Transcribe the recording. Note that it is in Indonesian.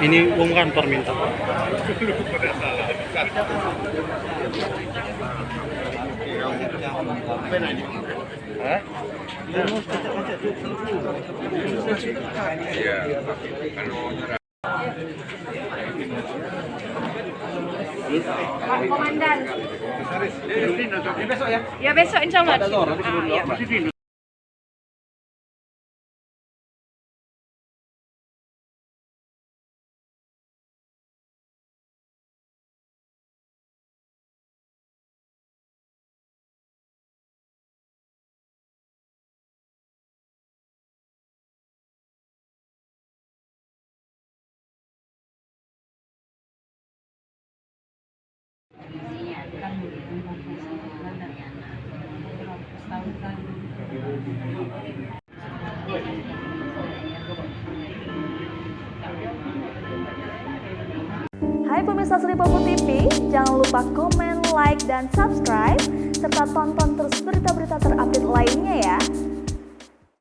Ini uang kantor minta. Pak Komandan. Besok ya? Ya besok insya Allah. Ya. Hai pemirsa Sri Popo TV, jangan lupa komen, like, dan subscribe, serta tonton terus berita-berita terupdate lainnya ya.